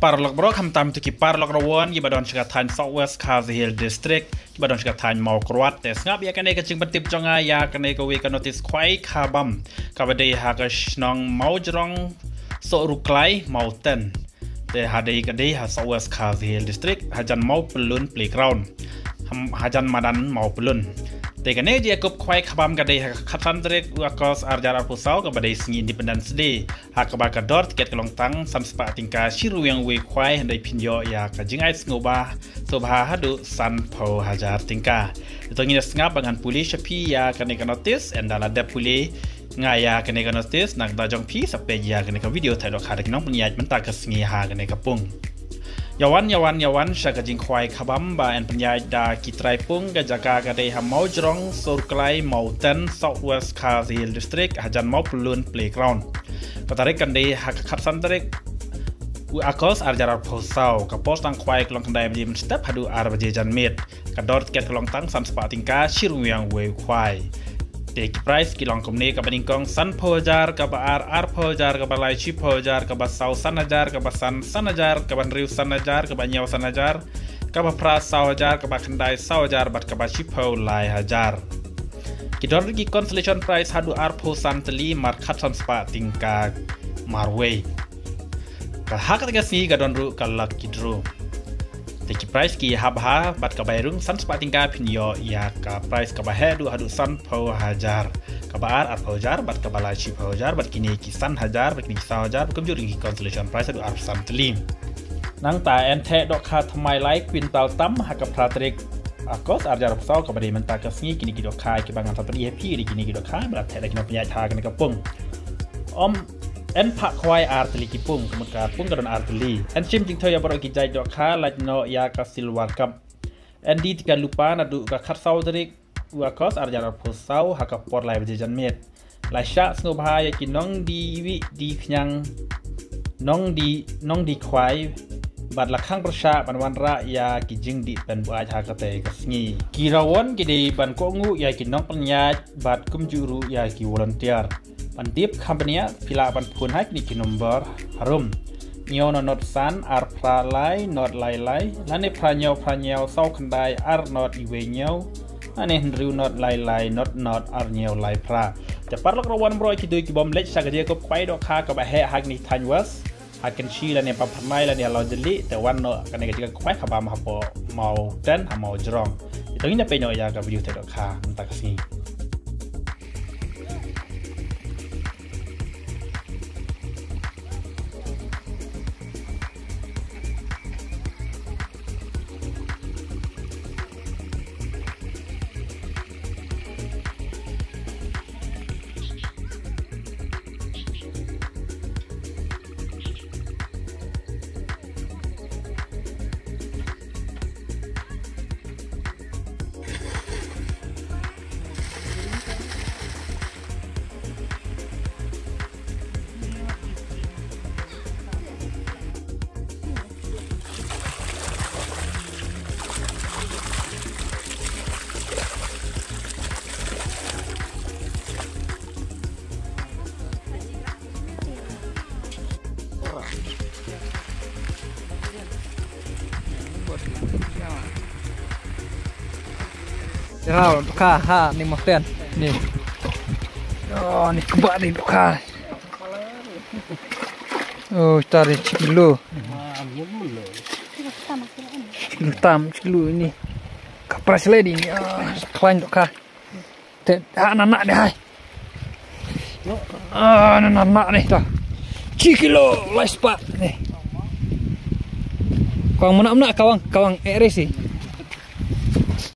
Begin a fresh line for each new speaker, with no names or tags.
Parlok bro ham tam tuki parlok rawan ki badon chika than Southwest Khasi Hill District ki badon chika than mau kruat te ngap ya kane ka ching batip jonga ya kane ka we ka notice khwai khabam ka bade ha ka snong mau jrong so ruklai mountain te hadai ka dei ha Southwest Khasi Hill District hajan mau pelun playground hajan madan mau pelun te kane dia kop khwai khabam ka dei ha khatan trek akos arjar arpusau ka bade singi independence day ha ka ba ka dor tiket kelong tang sam spa tingka shiru yang we khwai handai pinyo ya ka jingai ngoba sobha hadu san pho hajar tingka to ngi snga bangan pulis pi ya kane ka notice endala de puli ngaya kane ka notice nak da jong pi sape ya kane ka video thai dok khada kinong punya menta ka singi ha kane ka pung Yawan syaka jing khwai khabam ba en penyai da kitrai pung ga jaga ga dei ha mau jrong surklai mountain Southwest Khasi Hill District hajan mau pelun playground katarik kan dei ha khat santarik akos arjar phosau ka post tang khwai klong kandai jim step hadu arbaje jan met ka dor ket klong tang sam spa tingka shiru yang we khwai Take price kilong kumni ka baningkong san pojar ka ba ar pojar ka ba lai chi pojar ka ba sau sanajar ka ba sanajar ka ba riu sanajar ka ba nyaw sanajar ka ba pra saujar ka ba khandai saujar bat ka ba chi po lai hajar kidor ki consolation price hadu ar po santali mar khaton spa tingka marway ka hak ka si ka don ru ka lak kidro Teki price ki habha bat ka bayrung san spa tingka pinyo ya ka price ka bahedu hadu san po hajar ka bar ar po hajar bat ka bala chi po hajar bat kini ki san hajar bat kini ki sa hajar kum juri ki consolation price hadu ar san tlim nang ta ente dok kha thmai lai quintal tam ha ka pratrik akos arjar psau ka bari menta ka sngi kini ki dok kha ki bangan tatri happy di kini ki dok kha bra the kini punya tha kan ka pung en pak khwai arteli kipung kemudian pung kadon arteli en chim jing thoya baro ki jai dok kha laj no ya ka silver cup en di tika lupa na du ka khat sau drik wa kos arjar phosau ha ka por lai bejan met la sha snob ha ya ki nong di wi di khnyang nong di khwai bat la khang prasha ban wan ra ya ki jing di pen bu ha ka te ka sngi ki rawon ki di ban ko ngu ya ki nong panya bat kum juru ya ki volunteer Pantip company pila pan pun hak ni ki nomor harum nyo no not san ar pralai not lai lane pranyo sau khandai ar not iwe nyo ane hendriu not lai not ar nyo lai pra ja parlok rawan bro ki dui ki bom lech saka je ko kwai do kha ka ba he hak ni tan was hakin shi la ne pa phamai la ne lo jeli te wan no ka ne ka kwai kha ba ma po mau ten ha mau jrong to ni pe no ya ka video te do kha ta ka si
Rau duka ha ni moten ni. Oh ni kebak ni duka. Oh tarik kilo. Kilo tam kilo ini. Kapras lady ni. Klan duka. Te anak deh hai. Anak ni dah. 10 kilo lais pak ni. Kawang mana kawang eri sih.